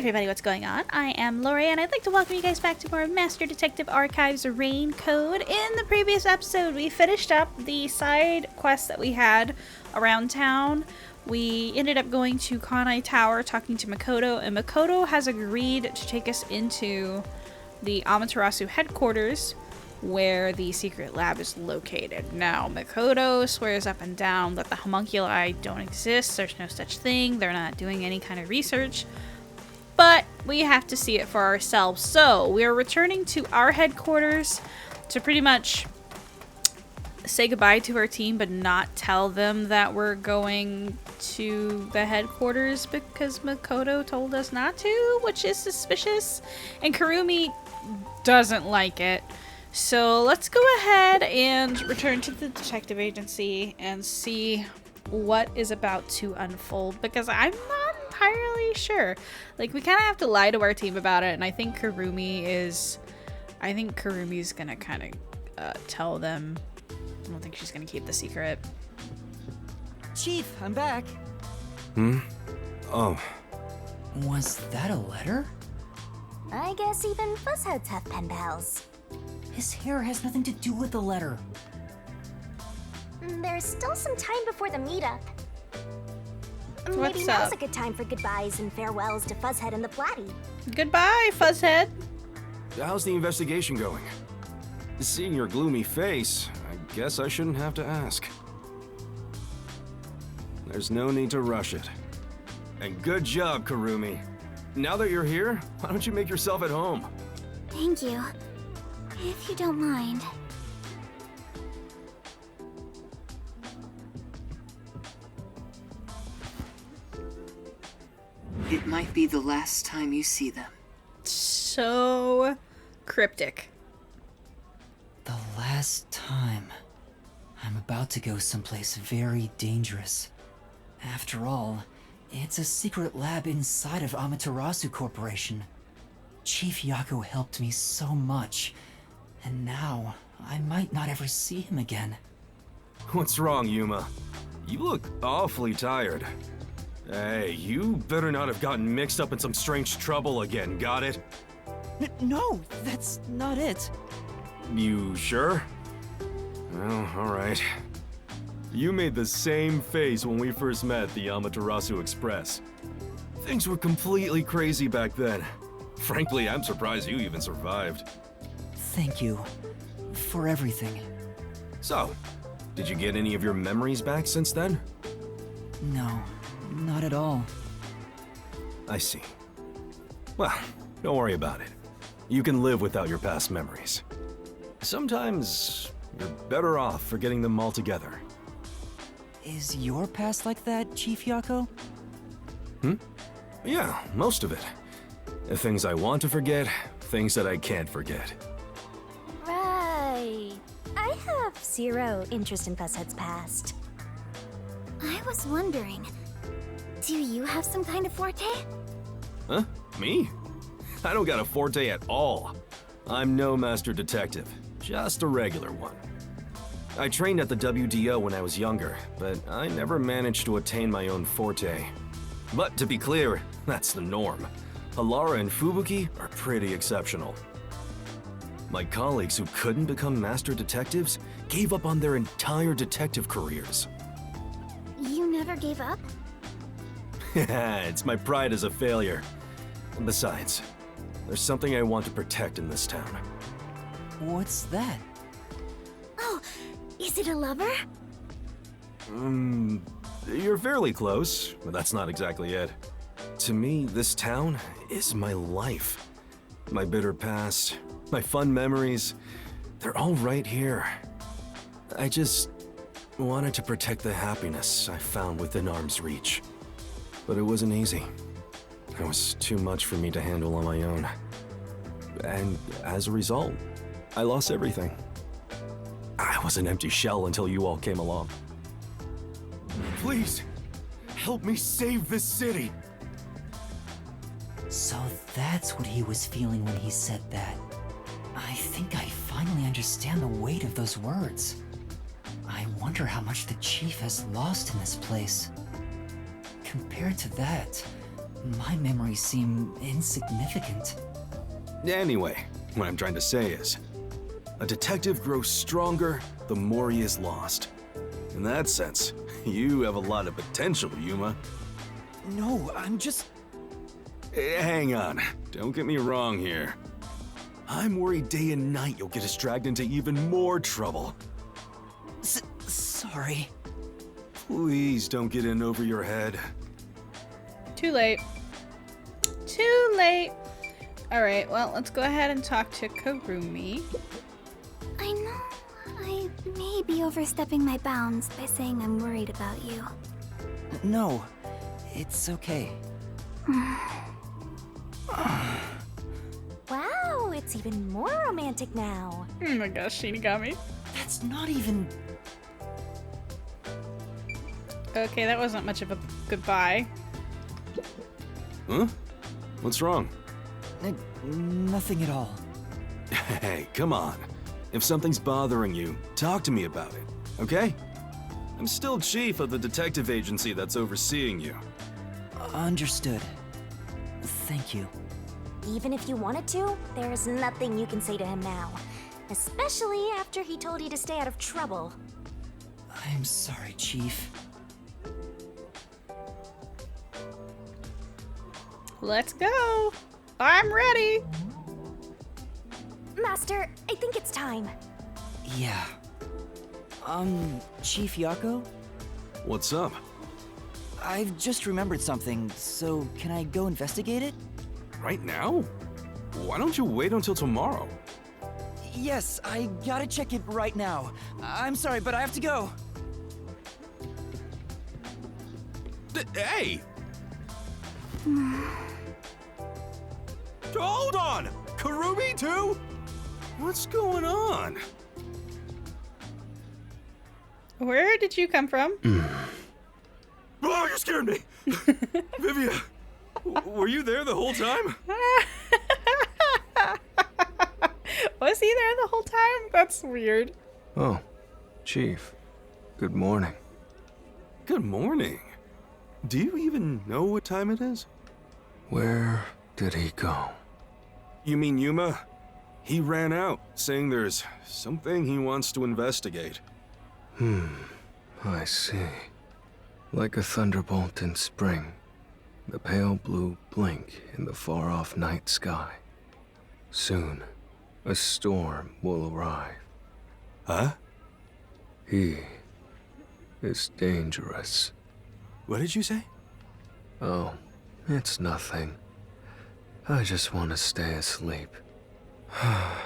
everybody, what's going on? I am Lori, and I'd like to welcome you guys back to more Master Detective Archives Rain Code. In the previous episode, we finished up the side quest that we had around town. We ended up going to Kanai Tower, talking to Makoto, and Makoto has agreed to take us into the Amaterasu headquarters, where the secret lab is located. Now, Makoto swears up and down that the homunculi don't exist, there's no such thing, they're not doing any kind of research, but we have to see it for ourselves. So, we're returning to our headquarters to pretty much say goodbye to our team, but not tell them that we're going to the headquarters because Makoto told us not to, which is suspicious, and Kurumi doesn't like it. So let's go ahead and return to the detective agency and see what is about to unfold, because I'm not entirely sure. Like, we kind of have to lie to our team about it, and I think Kurumi's gonna kind of tell them. I don't think she's gonna keep the secret. Chief, I'm back. Oh. Was that a letter? I guess even fuzzheads have pen pals. His hair has nothing to do with the letter. There's still some time before the meetup. Maybe What's now's up? a good time for goodbyes and farewells to Fuzzhead and the Platy. Goodbye, Fuzzhead. How's the investigation going? Seeing your gloomy face, I guess I shouldn't have to ask. There's no need to rush it. And good job, Kurumi. Now that you're here, why don't you make yourself at home? Thank you. If you don't mind. It might be the last time you see them. So cryptic. The last time. I'm about to go someplace very dangerous. After all, it's a secret lab inside of Amaterasu Corporation. Chief Yako helped me so much, and now I might not ever see him again. What's wrong, Yuma? You look awfully tired. Hey, you better not have gotten mixed up in some strange trouble again, got it? No, that's not it. You sure? Well, alright. You made the same face when we first met at the Amaterasu Express. Things were completely crazy back then. Frankly, I'm surprised you even survived. Thank you for everything. So, did you get any of your memories back since then? No, not at all. I see. Well, don't worry about it. You can live without your past memories. Sometimes you're better off forgetting them altogether. Is your past like that, Chief Yako? Yeah, most of it. Things I want to forget, things that I can't forget. Right. I have zero interest in Fuzzhead's past. I was wondering, do you have some kind of forte? Huh? Me? I don't got a forte at all. I'm no master detective, just a regular one. I trained at the WDO when I was younger, but I never managed to attain my own forte. But to be clear, that's the norm. Halara and Fubuki are pretty exceptional. My colleagues who couldn't become master detectives gave up on their entire detective careers. You never gave up? It's my pride as a failure. And besides, there's something I want to protect in this town. What's that? Oh, is it a lover? You're fairly close, but that's not exactly it. To me, this town is my life. My bitter past, my fun memories, they're all right here. I just wanted to protect the happiness I found within arm's reach. But it wasn't easy. It was too much for me to handle on my own. And as a result, I lost everything. I was an empty shell until you all came along. Please, help me save this city! So that's what he was feeling when he said that. I think I finally understand the weight of those words. I wonder how much the chief has lost in this place. Compared to that, my memories seem insignificant. Anyway, what I'm trying to say is, a detective grows stronger the more he is lost. In that sense, you have a lot of potential, Yuma. No, I'm just... Hang on, don't get me wrong here. I'm worried day and night you'll get us dragged into even more trouble. Sorry. Please don't get in over your head. Too late. Too late. Alright, well, let's go ahead and talk to Kurumi. I know I may be overstepping my bounds by saying I'm worried about you. No, it's okay. Wow, it's even more romantic now. Oh my gosh, Shinigami. That's not even... Okay, that wasn't much of a goodbye. Huh? What's wrong? Nothing at all. Hey, come on. If something's bothering you, talk to me about it, okay? I'm still chief of the detective agency that's overseeing you. Understood. Thank you. Even if you wanted to, there's nothing you can say to him now. Especially after he told you to stay out of trouble. I'm sorry, Chief. Let's go. I'm ready. Master, I think it's time. Yeah. Chief Yako? What's up? I've just remembered something, so can I go investigate it? Right now? Why don't you wait until tomorrow? Yes, I gotta check it right now. I'm sorry, but I have to go. Hey! Hold on! Kurumi too? What's going on? Where did you come from? Oh, you scared me! Vivia, were you there the whole time? Was he there the whole time? That's weird. Oh, Chief. Good morning. Good morning. Do you even know what time it is? Where did he go? You mean Yuma? He ran out, saying there's something he wants to investigate. I see. Like a thunderbolt in spring, the pale blue blink in the far-off night sky. Soon, a storm will arrive. Huh? He is dangerous. What did you say? Oh, it's nothing. I just want to stay asleep. I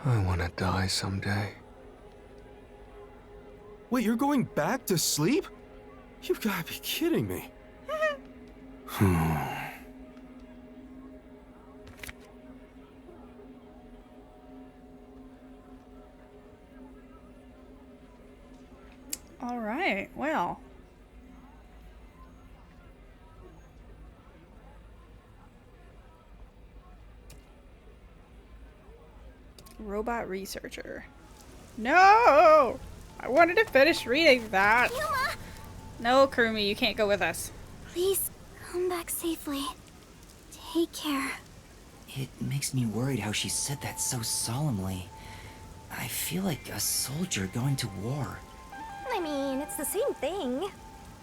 want to die someday. Wait, you're going back to sleep? You've got to be kidding me. All right, well. Robot researcher. No! I wanted to finish reading that. Yuma! No, Kurumi, you can't go with us. Please come back safely. Take care. It makes me worried how she said that so solemnly. I feel like a soldier going to war. I mean, it's the same thing.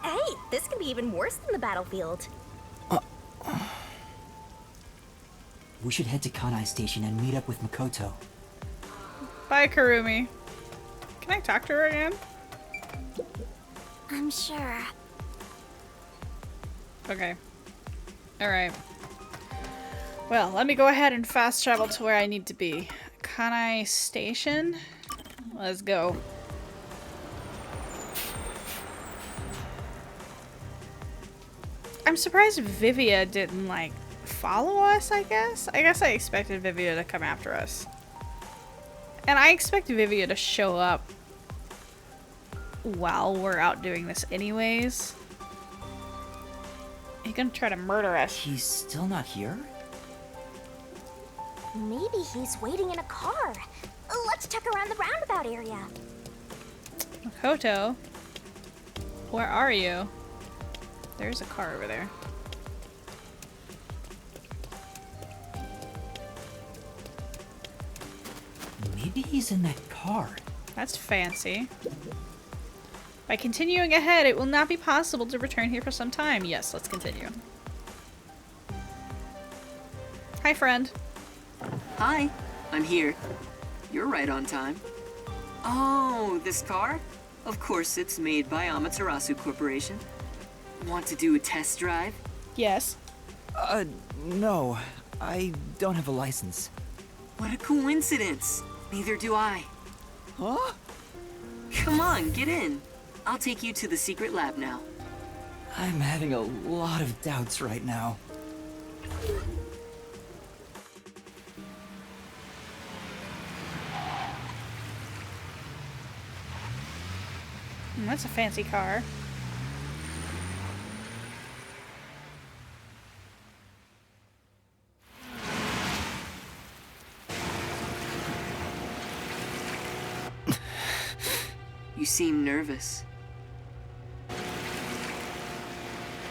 Hey, this could be even worse than the battlefield. We should head to Kanai Station and meet up with Makoto. Bye, Kurumi. Can I talk to her again? I'm sure. Okay. Alright. Well, let me go ahead and fast travel to where I need to be. Kanai Station? Let's go. I'm surprised Vivia didn't, like, follow us, I guess? I guess I expected Vivia to come after us. And I expect Vivia to show up while we're out doing this anyways. He's gonna try to murder us. He's still not here? Maybe he's waiting in a car. Let's check around the roundabout area. Makoto, where are you? There's a car over there. Maybe he's in that car. That's fancy. By continuing ahead, it will not be possible to return here for some time. Yes, let's continue. Hi, friend. Hi, I'm here. You're right on time. Oh, this car? Of course, it's made by Amaterasu Corporation. Want to do a test drive? Yes. No. I don't have a license. What a coincidence. Neither do I. Huh? Come on, get in. I'll take you to the secret lab now. I'm having a lot of doubts right now. That's a fancy car. You seem nervous.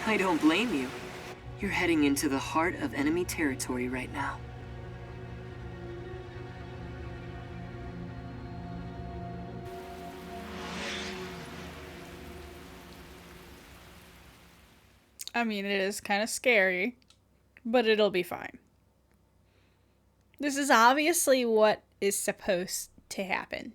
I don't blame you. You're heading into the heart of enemy territory right now. I mean, it is kind of scary, but it'll be fine. This is obviously what is supposed to happen.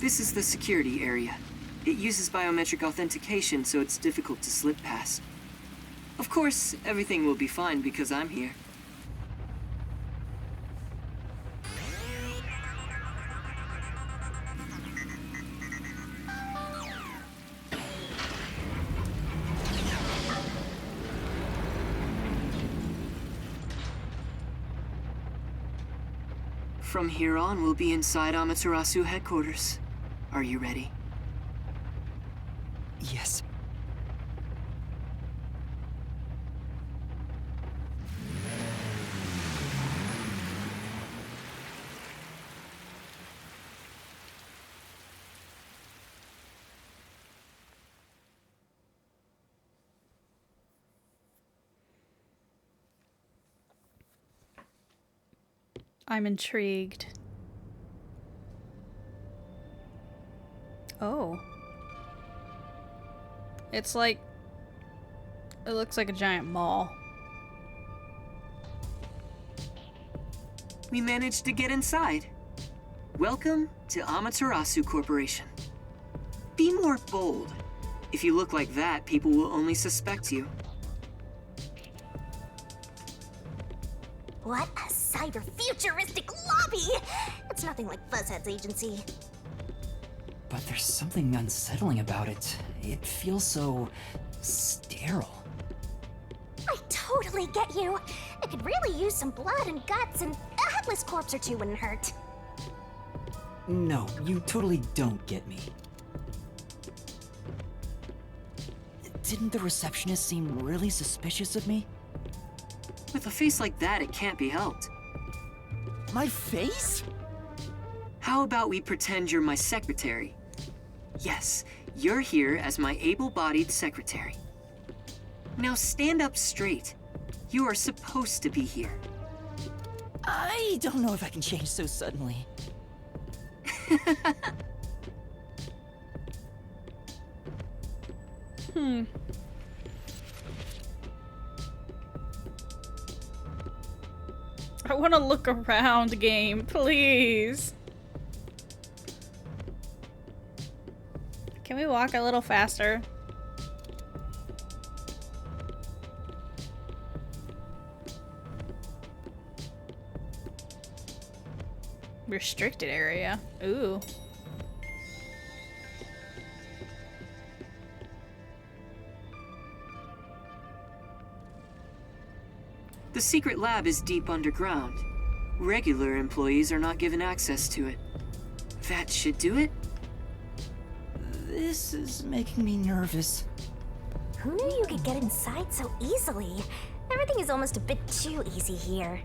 This is the security area. It uses biometric authentication, so it's difficult to slip past. Of course, everything will be fine because I'm here. From here on, we'll be inside Amaterasu headquarters. Are you ready? Yes. I'm intrigued. Oh. It's like... It looks like a giant mall. We managed to get inside. Welcome to Amaterasu Corporation. Be more bold. If you look like that, people will only suspect you. What a cyber-futuristic lobby! It's nothing like Fuzzhead's agency. But there's something unsettling about it. It feels so... sterile. I totally get you. I could really use some blood and guts, and a headless corpse or two wouldn't hurt. No, you totally don't get me. Didn't the receptionist seem really suspicious of me? With a face like that, it can't be helped. My face? How about we pretend you're my secretary? Yes, you're here as my able-bodied secretary. Now stand up straight. You are supposed to be here. I don't know if I can change so suddenly. I want to look around, game, please. Can we walk a little faster? Restricted area. Ooh. The secret lab is deep underground. Regular employees are not given access to it. That should do it. This is making me nervous. Who knew you could get inside so easily? Everything is almost a bit too easy here.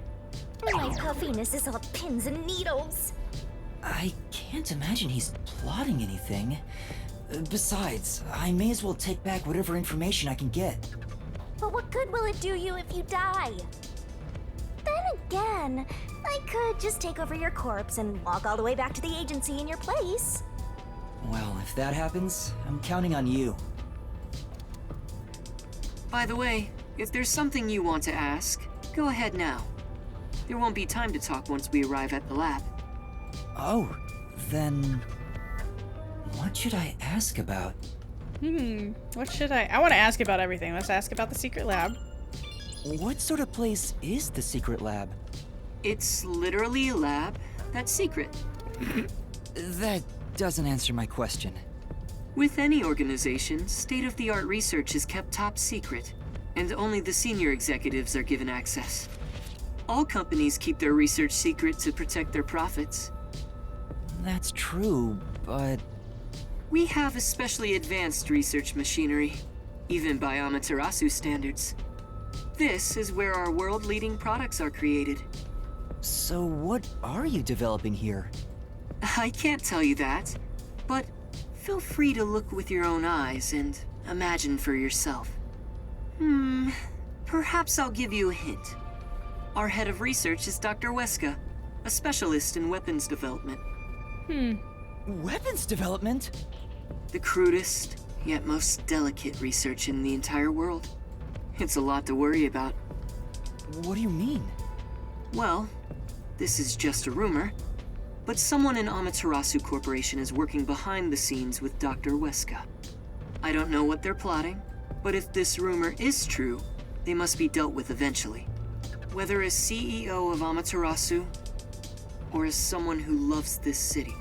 My puffiness is all pins and needles. I can't imagine he's plotting anything. Besides, I may as well take back whatever information I can get. But what good will it do you if you die? Then again, I could just take over your corpse and walk all the way back to the agency in your place. Well, if that happens, I'm counting on you. By the way, if there's something you want to ask, go ahead now. There won't be time to talk once we arrive at the lab. Oh, then... what should I ask about? What should I want to ask about everything. Let's ask about the secret lab. What sort of place is the secret lab? It's literally a lab that's secret. That doesn't answer my question. With any organization, state-of-the-art research is kept top secret, and only the senior executives are given access. All companies keep their research secret to protect their profits. That's true, but... We have especially advanced research machinery, even by Amaterasu standards. This is where our world-leading products are created. So what are you developing here? I can't tell you that, but feel free to look with your own eyes and imagine for yourself. Perhaps I'll give you a hint. Our head of research is Dr. Weska, a specialist in weapons development. Weapons development? The crudest, yet most delicate research in the entire world. It's a lot to worry about. What do you mean? Well, this is just a rumor, but someone in Amaterasu Corporation is working behind the scenes with Dr. Weska. I don't know what they're plotting, but if this rumor is true, they must be dealt with eventually. Whether as CEO of Amaterasu, or as someone who loves this city.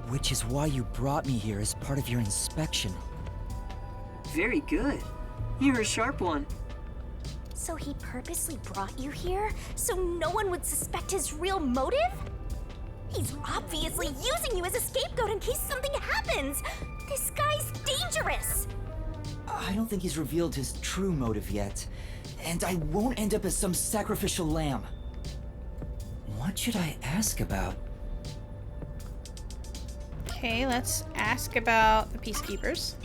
Which is why you brought me here as part of your inspection. Very good. You're a sharp one. So he purposely brought you here so no one would suspect his real motive? He's obviously using you as a scapegoat in case something happens. This guy's dangerous. I don't think he's revealed his true motive yet, and I won't end up as some sacrificial lamb. What should I ask about? Okay, let's ask about the peacekeepers.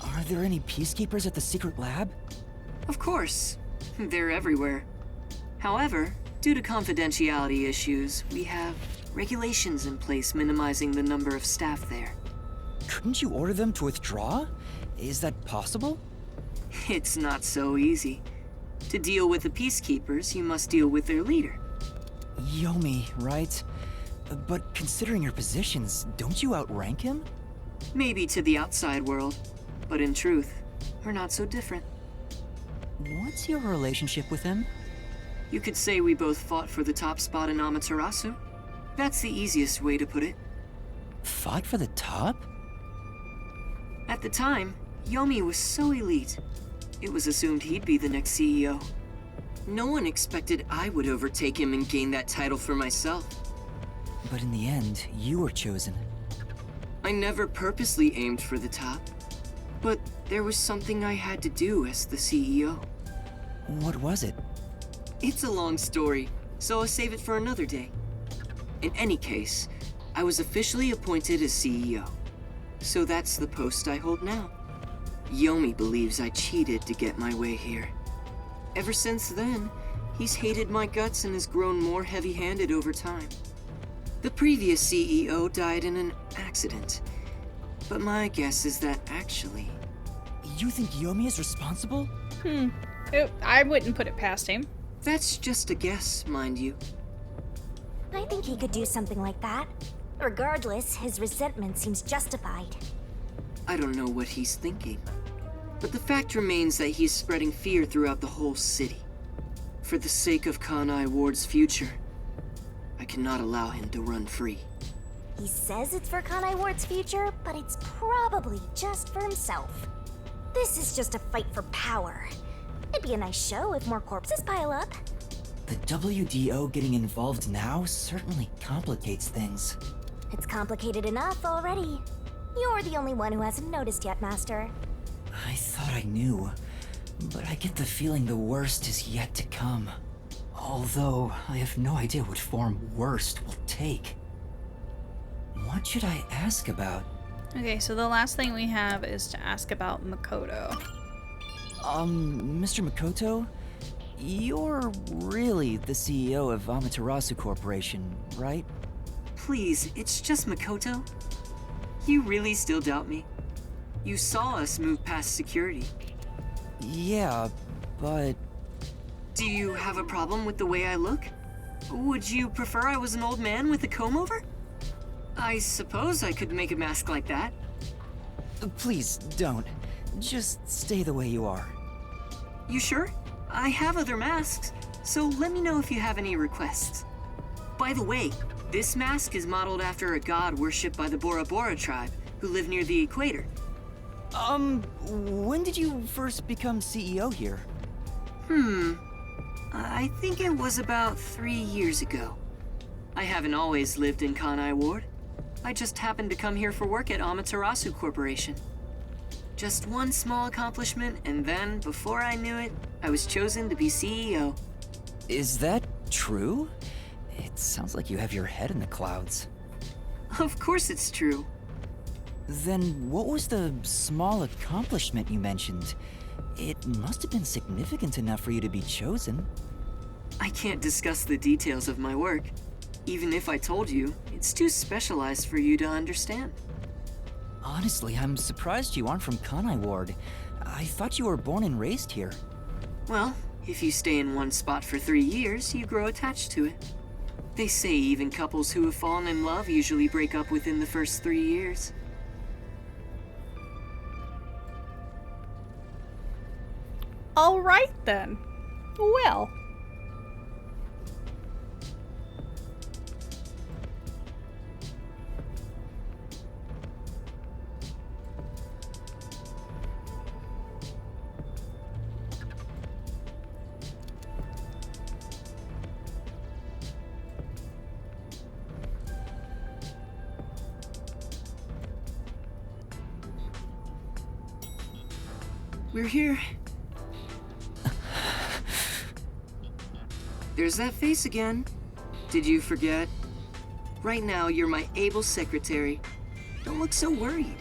Are there any peacekeepers at the secret lab? Of course. They're everywhere. However, due to confidentiality issues, we have regulations in place minimizing the number of staff there. Couldn't you order them to withdraw? Is that possible? It's not so easy. To deal with the peacekeepers, you must deal with their leader. Yomi, right? But considering your positions, don't you outrank him? Maybe to the outside world, but in truth, we're not so different. What's your relationship with him? You could say we both fought for the top spot in Amaterasu. That's the easiest way to put it. Fought for the top? At the time, Yomi was so elite. It was assumed he'd be the next CEO. No one expected I would overtake him and gain that title for myself. But in the end, you were chosen. I never purposely aimed for the top, but there was something I had to do as the CEO. What was it? It's a long story, so I'll save it for another day. In any case, I was officially appointed as CEO. So that's the post I hold now. Yomi believes I cheated to get my way here. Ever since then, he's hated my guts and has grown more heavy-handed over time. The previous CEO died in an accident, but my guess is that actually... You think Yomi is responsible? I wouldn't put it past him. That's just a guess, mind you. I think he could do something like that. Regardless, his resentment seems justified. I don't know what he's thinking, but the fact remains that he's spreading fear throughout the whole city. For the sake of Kanai Ward's future, I cannot allow him to run free. He says it's for Kanai Ward's future, but it's probably just for himself. This is just a fight for power. It'd be a nice show if more corpses pile up. The WDO getting involved now certainly complicates things. It's complicated enough already. You're the only one who hasn't noticed yet, Master. I thought I knew, but I get the feeling the worst is yet to come. Although, I have no idea what form worst will take. What should I ask about? Okay, so the last thing we have is to ask about Makoto. Mr. Makoto? You're really the CEO of Amaterasu Corporation, right? Please, it's just Makoto. You really still doubt me? You saw us move past security. Yeah, but... Do you have a problem with the way I look? Would you prefer I was an old man with a comb-over? I suppose I could make a mask like that. Please, don't. Just stay the way you are. You sure? I have other masks, so let me know if you have any requests. By the way, this mask is modeled after a god worshipped by the Bora Bora tribe, who live near the equator. When did you first become CEO here? I think it was about 3 years ago. I haven't always lived in Kanai Ward. I just happened to come here for work at Amaterasu Corporation. Just one small accomplishment, and then, before I knew it, I was chosen to be CEO. Is that true? It sounds like you have your head in the clouds. Of course it's true. Then what was the small accomplishment you mentioned? It must have been significant enough for you to be chosen. I can't discuss the details of my work. Even if I told you, it's too specialized for you to understand. Honestly, I'm surprised you aren't from Kanai Ward. I thought you were born and raised here. Well, if you stay in one spot for 3 years, you grow attached to it. They say even couples who have fallen in love usually break up within the first 3 years. All right then. Well. We're here. There's that face again. Did you forget? Right now, you're my able secretary. Don't look so worried.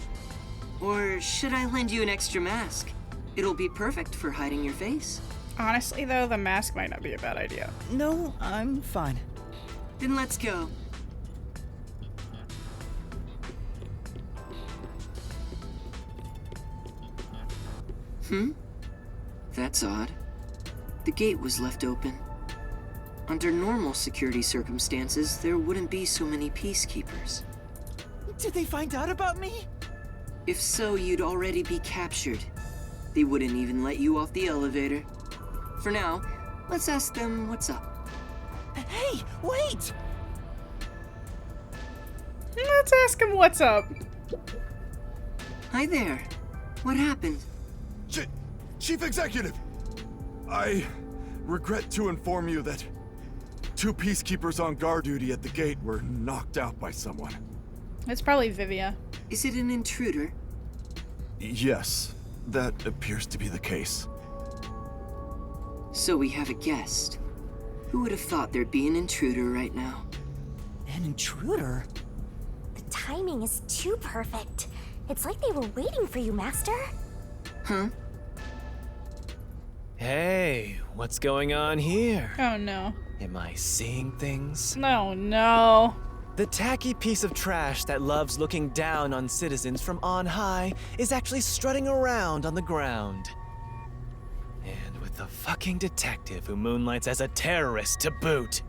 Or should I lend you an extra mask? It'll be perfect for hiding your face. Honestly, though, the mask might not be a bad idea. No, I'm fine. Then let's go. That's odd. The gate was left open. Under normal security circumstances, there wouldn't be so many peacekeepers. Did they find out about me? If so, you'd already be captured. They wouldn't even let you off the elevator. For now, let's ask them what's up. Hey, wait! Let's ask him what's up. Hi there. What happened? Chief Executive! I regret to inform you that 2 peacekeepers on guard duty at the gate were knocked out by someone. It's probably Vivia. Is it an intruder? Yes, that appears to be the case. So we have a guest. Who would have thought there'd be an intruder right now? An intruder? The timing is too perfect. It's like they were waiting for you, Master. Huh? Hey, what's going on here? Oh no. Am I seeing things? No, no. The tacky piece of trash that loves looking down on citizens from on high is actually strutting around on the ground. And with the fucking detective who moonlights as a terrorist to boot.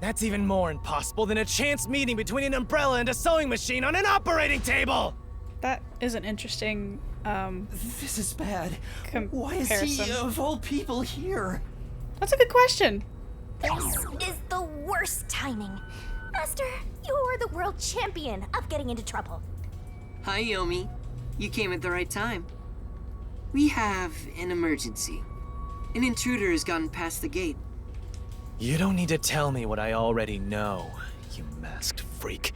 That's even more impossible than a chance meeting between an umbrella and a sewing machine on an operating table! That is an interesting, This is bad. Why is comparison. he, of all people, here? That's a good question. This is the worst timing. Master, you're the world champion of getting into trouble. Hi, Yomi. You came at the right time. We have an emergency. An intruder has gotten past the gate. You don't need to tell me what I already know, you masked freak.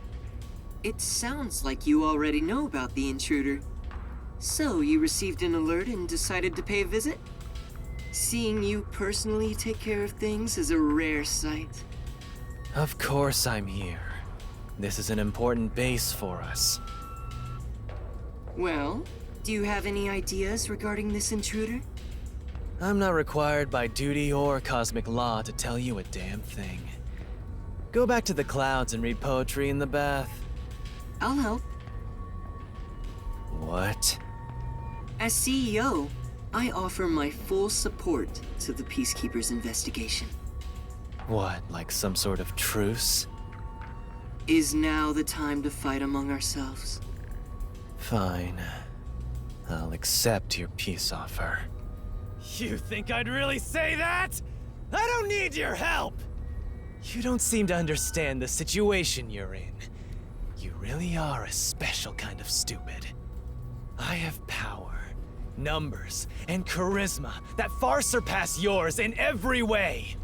It sounds like you already know about the intruder. So, you received an alert and decided to pay a visit? Seeing you personally take care of things is a rare sight. Of course I'm here. This is an important base for us. Well, do you have any ideas regarding this intruder? I'm not required by duty or cosmic law to tell you a damn thing. Go back to the clouds and read poetry in the bath. I'll help. What? As CEO, I offer my full support to the Peacekeepers' investigation. What, like some sort of truce? Is now the time to fight among ourselves? Fine. I'll accept your peace offer. You think I'd really say that? I don't need your help! You don't seem to understand the situation you're in. You really are a special kind of stupid. I have power, numbers, and charisma that far surpass yours in every way.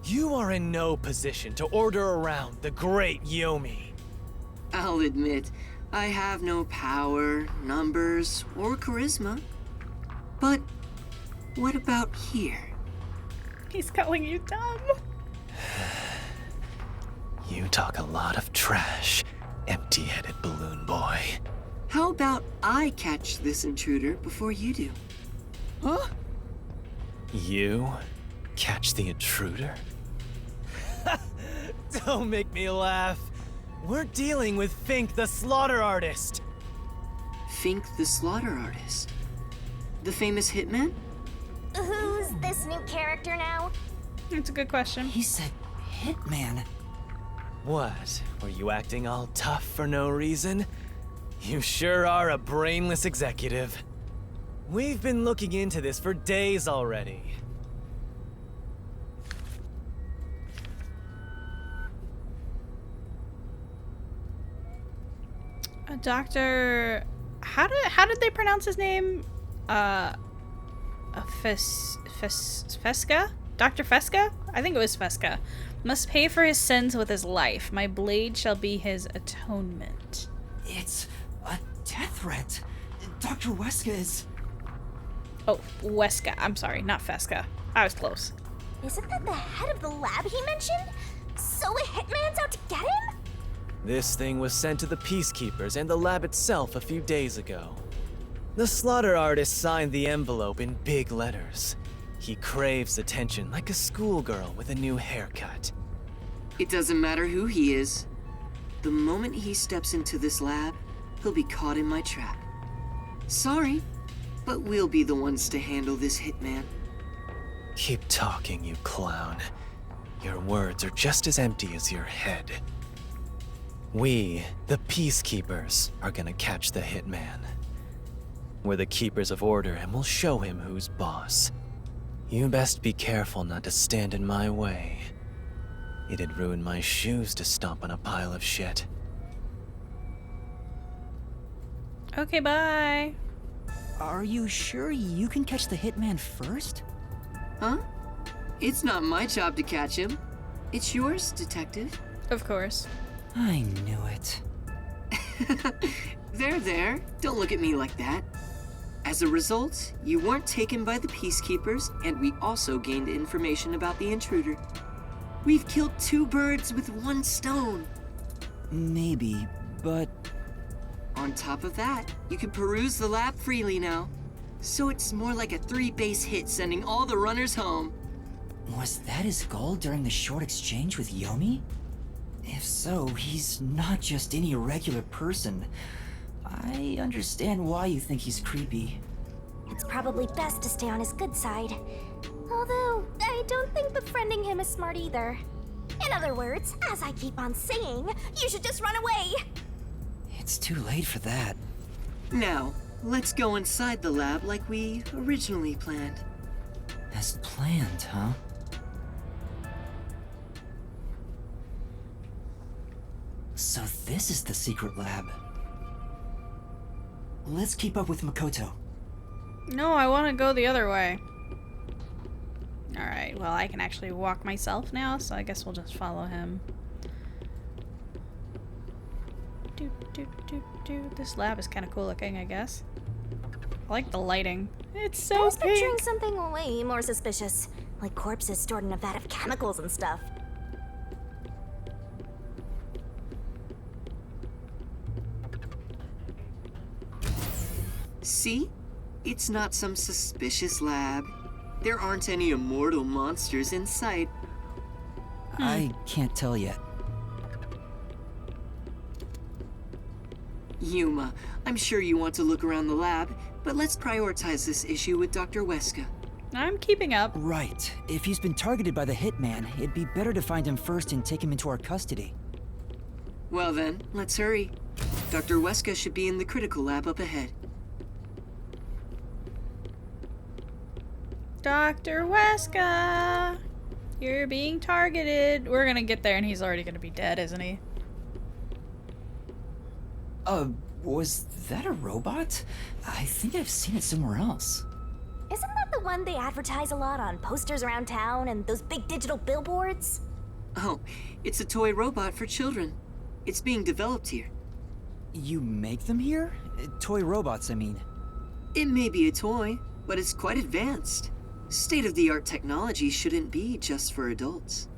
You are in no position to order around the great Yomi. I'll admit, I have no power, numbers, or charisma. But what about here? He's calling you dumb. You talk a lot of trash, empty-headed balloon boy. How about I catch this intruder before you do? Huh? You catch the intruder? Don't make me laugh. We're dealing with Fink the Slaughter Artist. Fink the Slaughter Artist? The famous hitman? Who's this new character now? That's a good question. He said hitman. What? Were you acting all tough for no reason? You sure are a brainless executive. We've been looking into this for days already. Dr. How did they pronounce his name? Fesca? Dr. Fesca? I think it was Fesca. Must pay for his sins with his life. My blade shall be his atonement. It's a death threat. Dr. Weska is... Oh, Weska. I'm sorry, not Fesca. I was close. Isn't that the head of the lab he mentioned? So a hitman's out to get him? This thing was sent to the Peacekeepers and the lab itself a few days ago. The slaughter artist signed the envelope in big letters. He craves attention like a schoolgirl with a new haircut. It doesn't matter who he is. The moment he steps into this lab, he'll be caught in my trap. Sorry, but we'll be the ones to handle this hitman. Keep talking, you clown. Your words are just as empty as your head. We, the Peacekeepers, are gonna catch the hitman. We're the keepers of order and we'll show him who's boss. You best be careful not to stand in my way. It'd ruin my shoes to stomp on a pile of shit. Okay, bye. Are you sure you can catch the hitman first? Huh? It's not my job to catch him. It's yours, Detective. Of course. I knew it. There. Don't look at me like that. As a result, you weren't taken by the Peacekeepers, and we also gained information about the intruder. We've killed 2 birds with 1 stone. Maybe, but... On top of that, you can peruse the lab freely now. So it's more like a 3-base hit sending all the runners home. Was that his goal during the short exchange with Yomi? If so, he's not just any regular person. I understand why you think he's creepy. It's probably best to stay on his good side. Although, I don't think befriending him is smart either. In other words, as I keep on saying, you should just run away! It's too late for that. Now, let's go inside the lab like we originally planned. As planned, huh? So this is the secret lab. Let's keep up with Makoto. No, I want to go the other way. Alright, well, I can actually walk myself now, so I guess we'll just follow him. This lab is kind of cool looking, I guess. I like the lighting. It's so I was picturing pink. something way more suspicious, like corpses stored in a vat of chemicals and stuff. See? It's not some suspicious lab. There aren't any immortal monsters in sight. I can't tell yet. Yuma, I'm sure you want to look around the lab, but let's prioritize this issue with Dr. Weska. I'm keeping up. Right. If he's been targeted by the hitman, it'd be better to find him first and take him into our custody. Well then, let's hurry. Dr. Weska should be in the critical lab up ahead. Dr. Weska! You're being targeted. We're gonna get there and he's already gonna be dead, isn't he? Was that a robot? I think I've seen it somewhere else. Isn't that the one they advertise a lot on posters around town and those big digital billboards? Oh, it's a toy robot for children. It's being developed here. You make them here? Toy robots, I mean. It may be a toy, but it's quite advanced. State-of-the-art technology shouldn't be just for adults.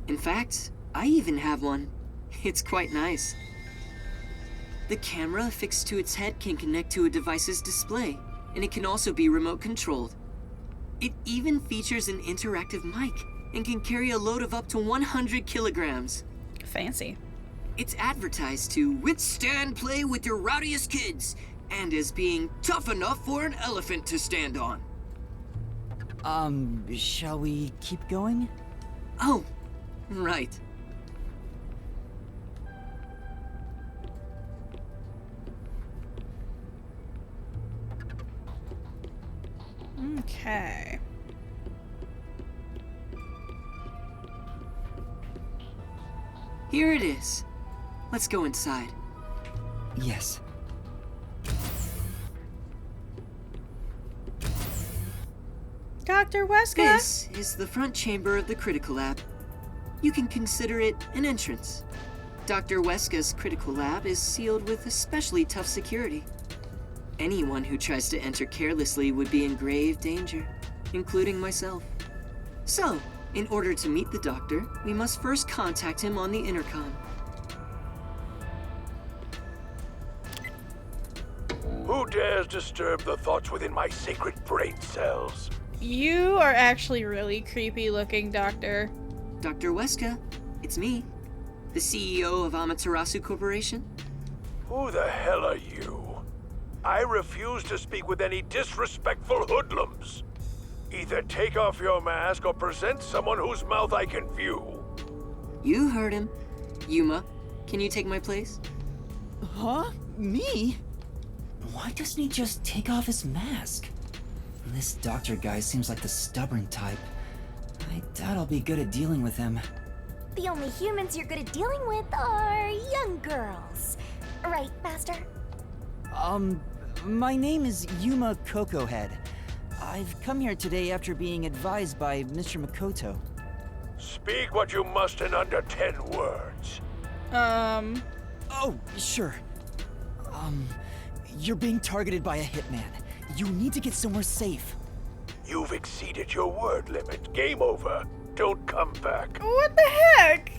In fact, I even have one. It's quite nice. The camera affixed to its head can connect to a device's display, and it can also be remote controlled. It even features an interactive mic and can carry a load of up to 100 kilograms. Fancy. It's advertised to withstand play with your rowdiest kids, and as being tough enough for an elephant to stand on. Shall we keep going? Oh, right. Okay. Here it is. Let's go inside. Yes. Dr. Weska! This is the front chamber of the critical lab. You can consider it an entrance. Dr. Weska's critical lab is sealed with especially tough security. Anyone who tries to enter carelessly would be in grave danger, including myself. So, in order to meet the doctor, we must first contact him on the intercom. Who dares disturb the thoughts within my sacred brain cells? You are actually really creepy looking, Doctor. Dr. Weska, it's me, the CEO of Amaterasu Corporation. Who the hell are you? I refuse to speak with any disrespectful hoodlums. Either take off your mask or present someone whose mouth I can view. You heard him. Yuma, can you take my place? Huh? Me? Why doesn't he just take off his mask? This doctor guy seems like the stubborn type. I doubt I'll be good at dealing with him. The only humans you're good at dealing with are young girls. Right, Master? My name is Yuma Cocohead. I've come here today after being advised by Mr. Makoto. Speak what you must in under 10 words. Oh, sure. You're being targeted by a hitman. You need to get somewhere safe. You've exceeded your word limit. Game over. Don't come back. What the heck?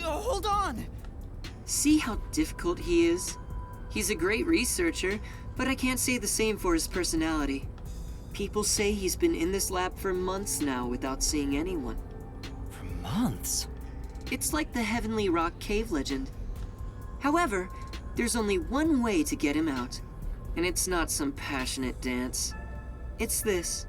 Hold on! See how difficult he is? He's a great researcher, but I can't say the same for his personality. People say he's been in this lab for months now without seeing anyone. For months? It's like the Heavenly Rock cave legend. However, there's only one way to get him out, and it's not some passionate dance. It's this.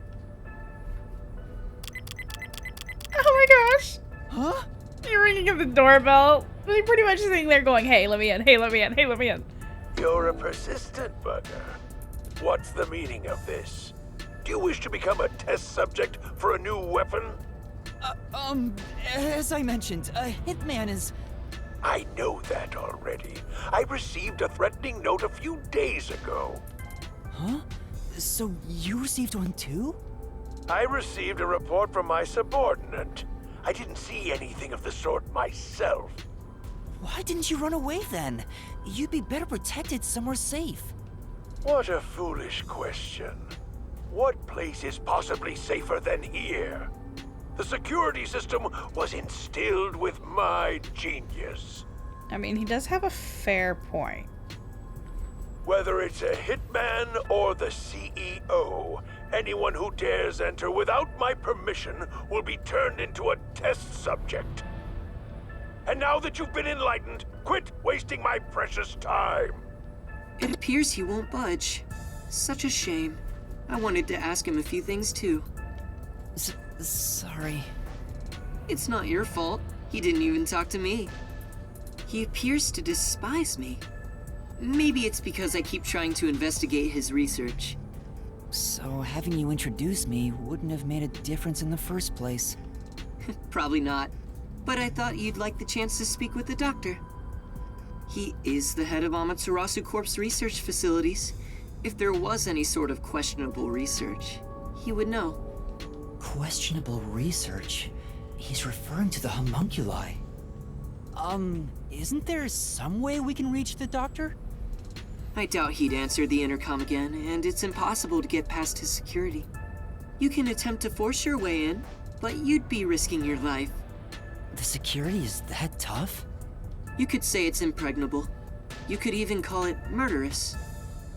Oh my gosh! Huh? You're ringing at the doorbell. They're pretty much sitting there going, hey, let me in, hey, let me in, hey, let me in. You're a persistent bugger. What's the meaning of this? Do you wish to become a test subject for a new weapon? As I mentioned, a hitman is... I know that already. I received a threatening note a few days ago. Huh? So you received one too? I received a report from my subordinate. I didn't see anything of the sort myself. Why didn't you run away then? You'd be better protected somewhere safe. What a foolish question. What place is possibly safer than here? The security system was instilled with my genius. I mean, he does have a fair point. Whether it's a hitman or the CEO, anyone who dares enter without my permission will be turned into a test subject. And now that you've been enlightened, quit wasting my precious time. It appears he won't budge. Such a shame. I wanted to ask him a few things too. Sorry. It's not your fault. He didn't even talk to me. He appears to despise me. Maybe it's because I keep trying to investigate his research. So having you introduce me wouldn't have made a difference in the first place. Probably not. But I thought you'd like the chance to speak with the doctor. He is the head of Amaterasu Corp's research facilities. If there was any sort of questionable research, he would know. Questionable research? He's referring to the homunculi. Isn't there some way we can reach the doctor? I doubt he'd answer the intercom again, and it's impossible to get past his security. You can attempt to force your way in, but you'd be risking your life. The security is that tough? You could say it's impregnable. You could even call it murderous.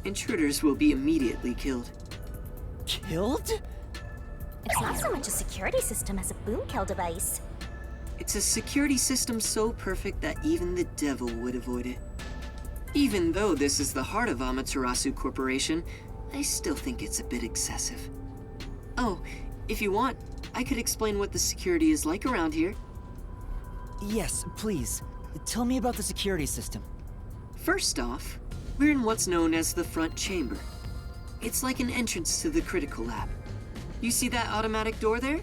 Intruders will be immediately killed. Killed? It's not so much a security system as a boom kill device. It's a security system so perfect that even the devil would avoid it. Even though this is the heart of Amaterasu Corporation, I still think it's a bit excessive. Oh, if you want, I could explain what the security is like around here. Yes, please. Tell me about the security system. First off, we're in what's known as the front chamber. It's like an entrance to the critical lab. You see that automatic door there?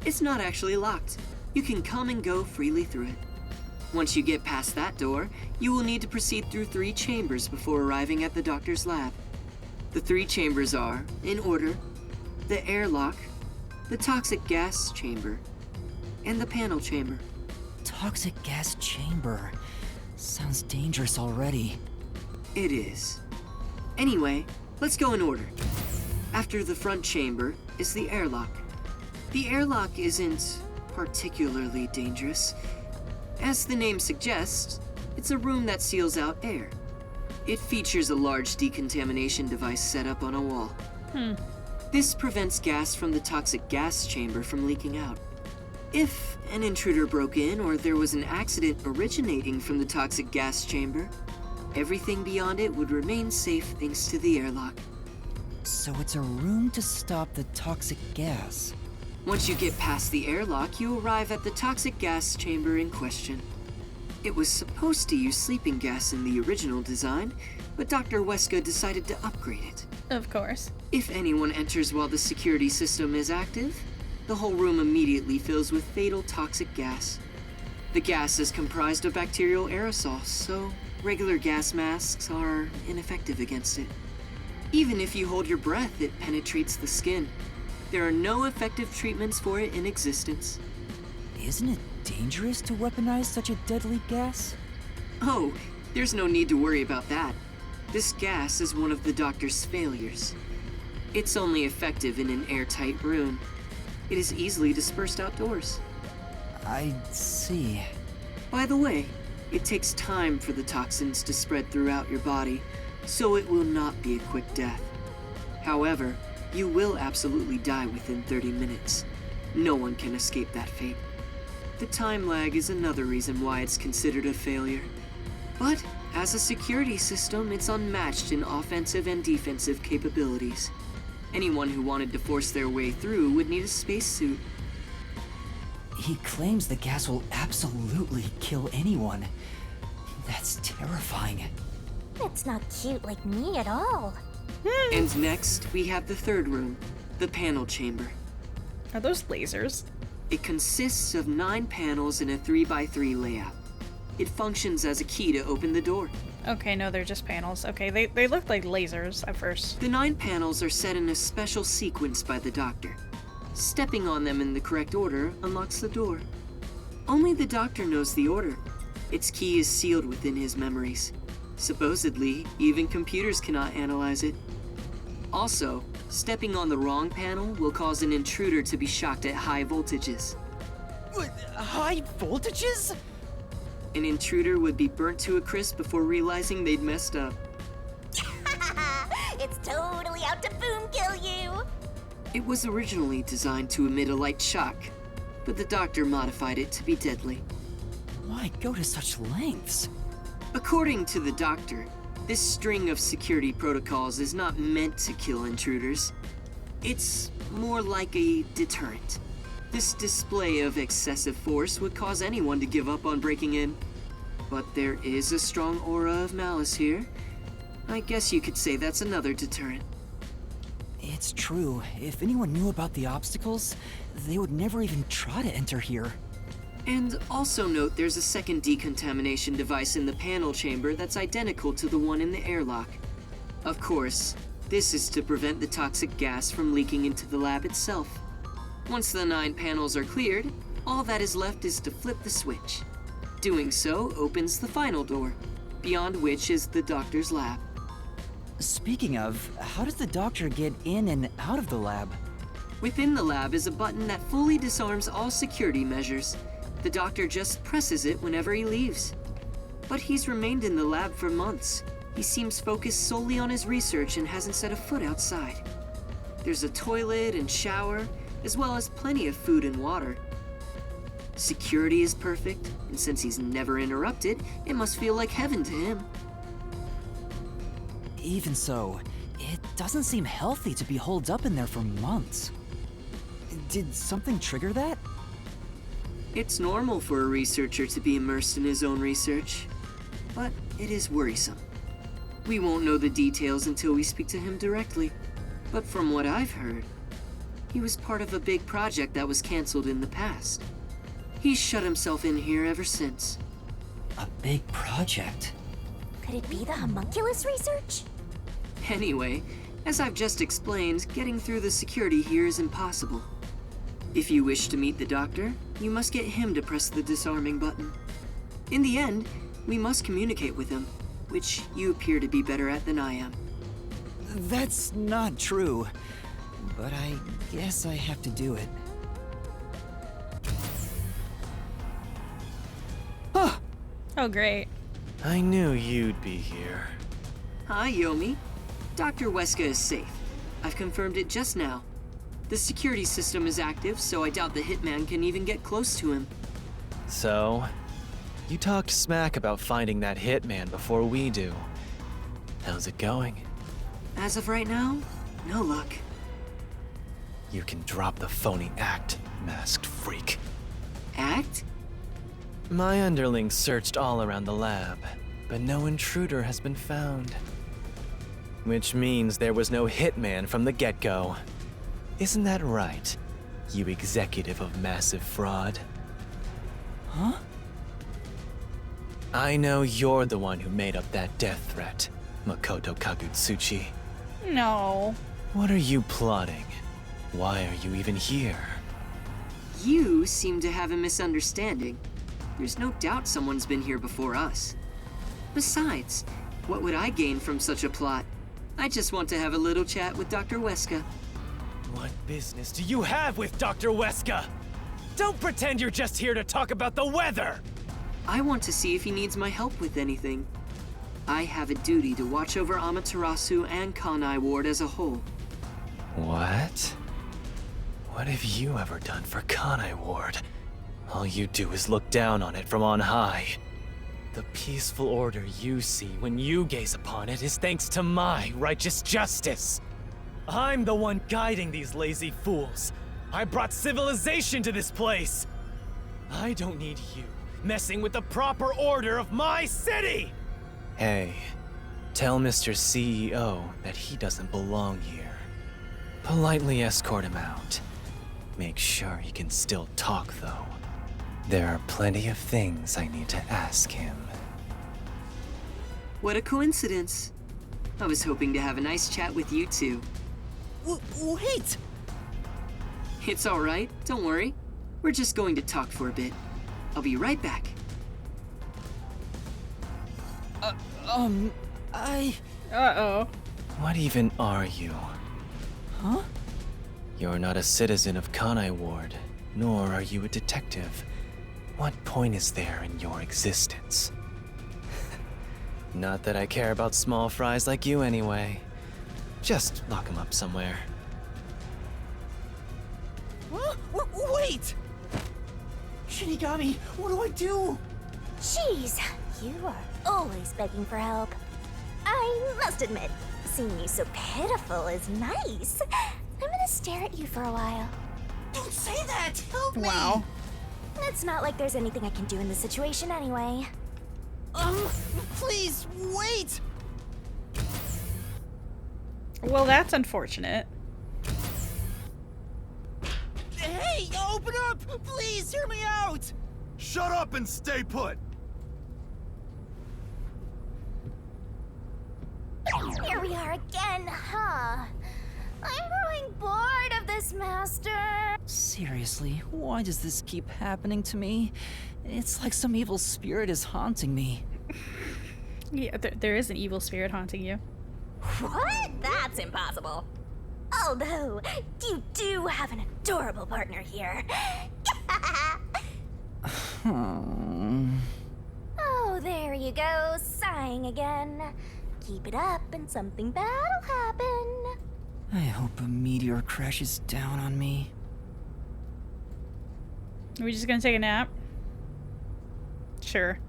It's not actually locked. You can come and go freely through it. Once you get past that door, you will need to proceed through 3 chambers before arriving at the doctor's lab. The 3 chambers are, in order, the airlock, the toxic gas chamber, and the panel chamber. Toxic gas chamber. Sounds dangerous already. It is. Anyway, let's go in order. After the front chamber is the airlock. The airlock isn't particularly dangerous. As the name suggests, it's a room that seals out air. It features a large decontamination device set up on a wall. This prevents gas from the toxic gas chamber from leaking out. If an intruder broke in or there was an accident originating from the toxic gas chamber, everything beyond it would remain safe thanks to the airlock. So it's a room to stop the toxic gas. Once you get past the airlock, you arrive at the toxic gas chamber in question. It was supposed to use sleeping gas in the original design, but Dr. Weska decided to upgrade it. Of course. If anyone enters while the security system is active, the whole room immediately fills with fatal toxic gas. The gas is comprised of bacterial aerosols, so regular gas masks are ineffective against it. Even if you hold your breath, it penetrates the skin. There are no effective treatments for it in existence. Isn't it dangerous to weaponize such a deadly gas? Oh, there's no need to worry about that. This gas is one of the doctor's failures. It's only effective in an airtight room. It is easily dispersed outdoors. I see. By the way, it takes time for the toxins to spread throughout your body, so it will not be a quick death. However, you will absolutely die within 30 minutes. No one can escape that fate. The time lag is another reason why it's considered a failure. But as a security system, it's unmatched in offensive and defensive capabilities. Anyone who wanted to force their way through would need a spacesuit. He claims the gas will absolutely kill anyone. That's terrifying. That's not cute like me at all. And next, we have the third room, the panel chamber. Are those lasers? It consists of 9 panels in a 3x3 layout. It functions as a key to open the door. Okay, no, they're just panels. Okay, they look like lasers at first. The 9 panels are set in a special sequence by the doctor. Stepping on them in the correct order unlocks the door. Only the doctor knows the order. Its key is sealed within his memories. Supposedly, even computers cannot analyze it. Also, stepping on the wrong panel will cause an intruder to be shocked at high voltages. High voltages? An intruder would be burnt to a crisp before realizing they'd messed up. It was originally designed to emit a light shock, but the doctor modified it to be deadly. Why go to such lengths? According to the doctor, this string of security protocols is not meant to kill intruders. It's more like a deterrent. This display of excessive force would cause anyone to give up on breaking in. But there is a strong aura of malice here. I guess you could say that's another deterrent. It's true. If anyone knew about the obstacles, they would never even try to enter here. And also note there's a second decontamination device in the panel chamber that's identical to the one in the airlock. Of course, this is to prevent the toxic gas from leaking into the lab itself. Once the 9 panels are cleared, all that is left is to flip the switch. Doing so opens the final door, beyond which is the doctor's lab. Speaking of, how does the doctor get in and out of the lab? Within the lab is a button that fully disarms all security measures. The doctor just presses it whenever he leaves. But he's remained in the lab for months. He seems focused solely on his research and hasn't set a foot outside. There's a toilet and shower, as well as plenty of food and water. Security is perfect, and since he's never interrupted, it must feel like heaven to him. Even so, it doesn't seem healthy to be holed up in there for months. Did something trigger that? It's normal for a researcher to be immersed in his own research, but it is worrisome. We won't know the details until we speak to him directly, but from what I've heard, he was part of a big project that was canceled in the past. He's shut himself in here ever since. A big project? Could it be the homunculus research? Anyway, as I've just explained, getting through the security here is impossible. If you wish to meet the doctor, you must get him to press the disarming button. In the end, we must communicate with him, which you appear to be better at than I am. That's not true, but I guess I have to do it. Oh, great. I knew you'd be here. Hi, Yomi. Dr. Weska is safe. I've confirmed it just now. The security system is active, so I doubt the hitman can even get close to him. So, you talked smack about finding that hitman before we do. How's it going? As of right now, no luck. You can drop the phony act, masked freak. Act? My underlings searched all around the lab, but no intruder has been found. Which means there was no hitman from the get-go. Isn't that right, you executive of massive fraud? Huh? I know you're the one who made up that death threat, Makoto Kagutsuchi. No. What are you plotting? Why are you even here? You seem to have a misunderstanding. There's no doubt someone's been here before us. Besides, what would I gain from such a plot? I just want to have a little chat with Dr. Weska. What business do you have with Dr. Weska? Don't pretend you're just here to talk about the weather! I want to see if he needs my help with anything. I have a duty to watch over Amaterasu and Kanai Ward as a whole. What? What have you ever done for Kanai Ward? All you do is look down on it from on high. The peaceful order you see when you gaze upon it is thanks to my righteous justice. I'm the one guiding these lazy fools. I brought civilization to this place. I don't need you messing with the proper order of my city! Hey, tell Mr. CEO that he doesn't belong here. Politely escort him out. Make sure he can still talk, though. There are plenty of things I need to ask him. What a coincidence. I was hoping to have a nice chat with you two. Wait! It's all right, don't worry. We're just going to talk for a bit. I'll be right back. Uh-oh. What even are you? Huh? You're not a citizen of Kanai Ward, nor are you a detective. What point is there in your existence? Not that I care about small fries like you anyway. Just lock him up somewhere. Huh? Wait! Shinigami, what do I do? Jeez, you are always begging for help. I must admit, seeing you so pitiful is nice. I'm gonna stare at you for a while. Don't say that! Help me! Wow. It's not like there's anything I can do in this situation anyway. Please, wait! Well, that's unfortunate. Hey, open up! Please, hear me out! Shut up and stay put! Here we are again, huh? I'm growing bored of this, Master. Seriously, why does this keep happening to me? It's like some evil spirit is haunting me. Yeah, there is an evil spirit haunting you. What? That's impossible. Although, you do have an adorable partner here. Oh, there you go, sighing again. Keep it up and something bad'll happen. I hope a meteor crashes down on me. Are we just gonna take a nap? Sure.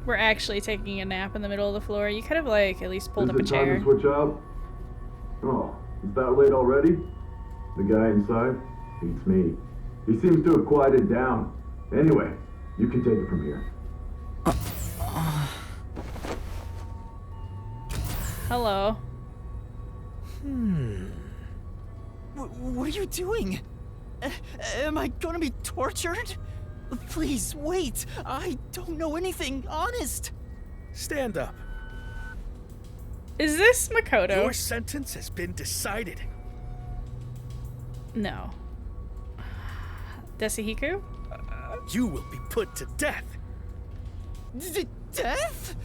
We're actually taking a nap in the middle of the floor. You could have, like, at least pulled up a chair. Is it time to switch out? Oh, is that late already? The guy inside? Beats me. He seems to have quieted down. Anyway, you can take it from here. Hello. What are you doing? Am I gonna be tortured? Please, wait! I don't know anything, honest! Stand up. Is this Makoto? Your sentence has been decided. No. Desahiko? You will be put to death. Death?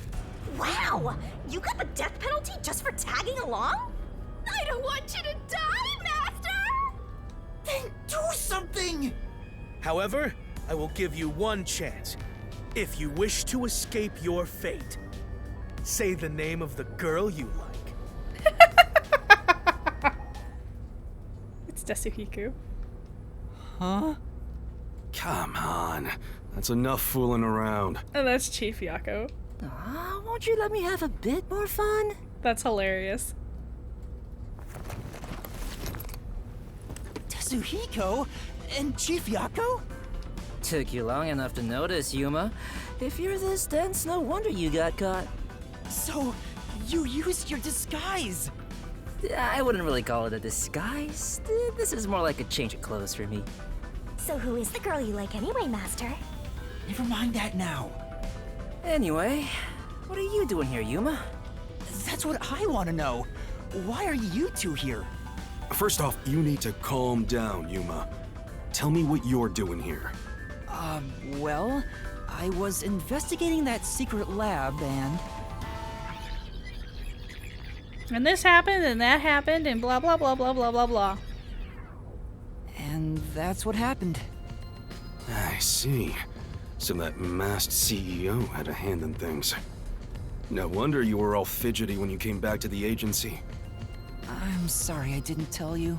Wow! You got the death penalty just for tagging along? I don't want you to die, Master! Then do something! However, I will give you one chance. If you wish to escape your fate, say the name of the girl you like. It's Desahiko. Huh? Come on. That's enough fooling around. And that's Chief Yako. Won't you let me have a bit more fun? That's hilarious. Tetsuhiko? And Chief Yako? Took you long enough to notice, Yuma. If you're this dense, no wonder you got caught. So, you used your disguise! I wouldn't really call it a disguise. This is more like a change of clothes for me. So who is the girl you like anyway, Master? Never mind that now. Anyway, what are you doing here, Yuma? That's what I want to know. Why are you two here? First off, you need to calm down, Yuma. Tell me what you're doing here. Well, I was investigating that secret lab and... And this happened, and that happened, and blah blah blah blah blah blah blah. And that's what happened. I see. So that masked CEO had a hand in things. No wonder you were all fidgety when you came back to the agency. I'm sorry I didn't tell you.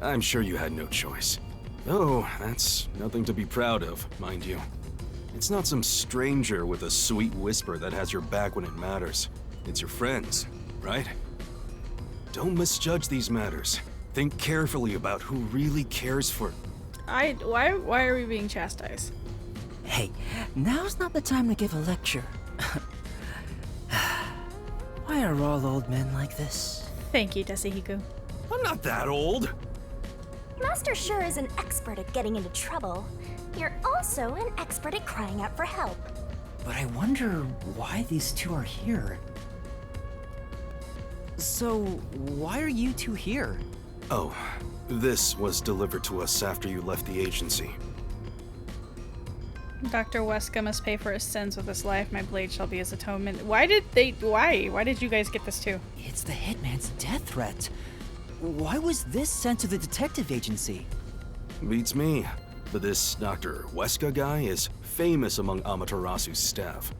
I'm sure you had no choice. Oh, that's nothing to be proud of, mind you. It's not some stranger with a sweet whisper that has your back when it matters. It's your friends, right? Don't misjudge these matters. Think carefully about who really cares for... Why are we being chastised? Hey, now's not the time to give a lecture. Why are all old men like this? Thank you, Desahiko. I'm not that old. Master sure is an expert at getting into trouble. You're also an expert at crying out for help. But I wonder why these two are here. So, why are you two here? Oh, this was delivered to us after you left the agency. Dr. Weska must pay for his sins with his life. My blade shall be his atonement. Why did you guys get this too? It's the hitman's death threat. Why was this sent to the detective agency? Beats me. But this Dr. Weska guy is famous among Amaterasu's staff.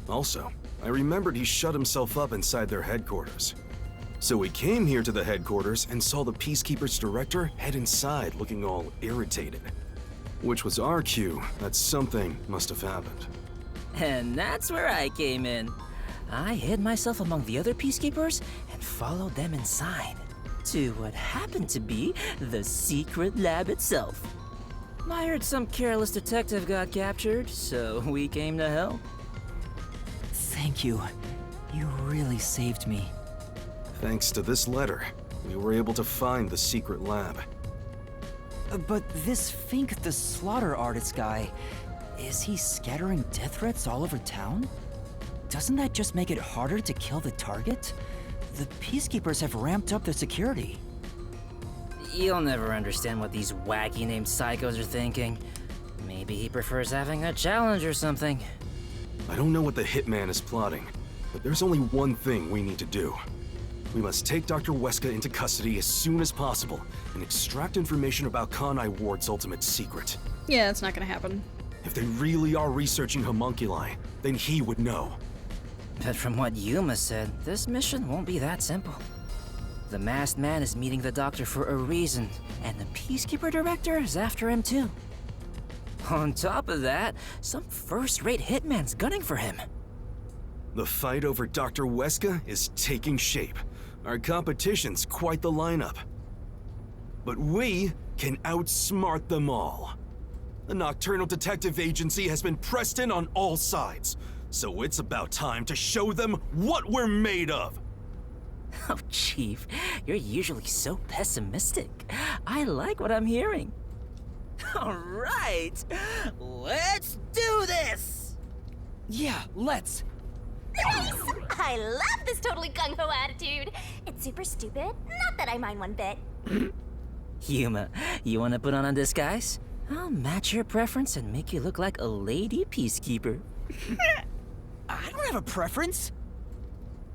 Also, I remembered he shut himself up inside their headquarters. So we came here to the headquarters and saw the Peacekeeper's director head inside looking all irritated. Which was our cue that something must have happened. And that's where I came in. I hid myself among the other peacekeepers and followed them inside to what happened to be the secret lab itself. I heard some careless detective got captured, so we came to help. Thank you. You really saved me. Thanks to this letter, we were able to find the secret lab. But this Fink the slaughter artist guy, is he scattering death threats all over town? Doesn't that just make it harder to kill the target? The Peacekeepers have ramped up their security. You'll never understand what these wacky named psychos are thinking. Maybe he prefers having a challenge or something. I don't know what the hitman is plotting, but there's only one thing we need to do. We must take Dr. Weska into custody as soon as possible and extract information about Kanai Ward's ultimate secret. Yeah, that's not gonna happen. If they really are researching homunculi, then he would know. But from what Yuma said, this mission won't be that simple. The masked man is meeting the doctor for a reason, and the Peacekeeper director is after him too. On top of that, some first-rate hitman's gunning for him. The fight over Dr. Weska is taking shape. Our competition's quite the lineup. But we can outsmart them all. The Nocturnal Detective Agency has been pressed in on all sides, so it's about time to show them what we're made of. Oh, Chief, you're usually so pessimistic. I like what I'm hearing. All right, let's do this! Yeah, let's. Nice! I love this totally gung-ho attitude. It's super stupid, not that I mind one bit. Yuma, you want to put on a disguise? I'll match your preference and make you look like a lady peacekeeper. I don't have a preference.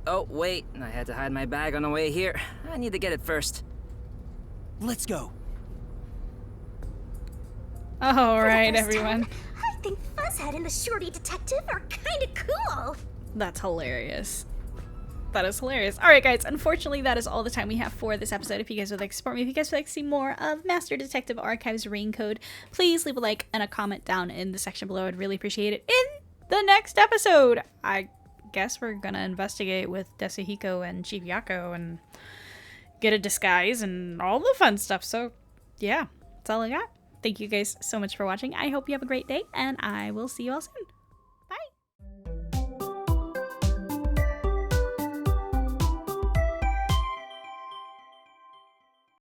Oh, wait, I had to hide my bag on the way here. I need to get it first. Let's go. All right, For the first everyone. time, I think Fuzzhead and the Shorty Detective are kinda cool. That's hilarious. That is hilarious. All right, guys. Unfortunately, that is all the time we have for this episode. If you guys would like to support me, if you guys would like to see more of Master Detective Archives Rain Code, please leave a like and a comment down in the section below. I'd really appreciate it. In the next episode, I guess we're gonna investigate with Desahiko and Chief Yako and get a disguise and all the fun stuff. So, yeah, that's all I got. Thank you guys so much for watching. I hope you have a great day, and I will see you all soon.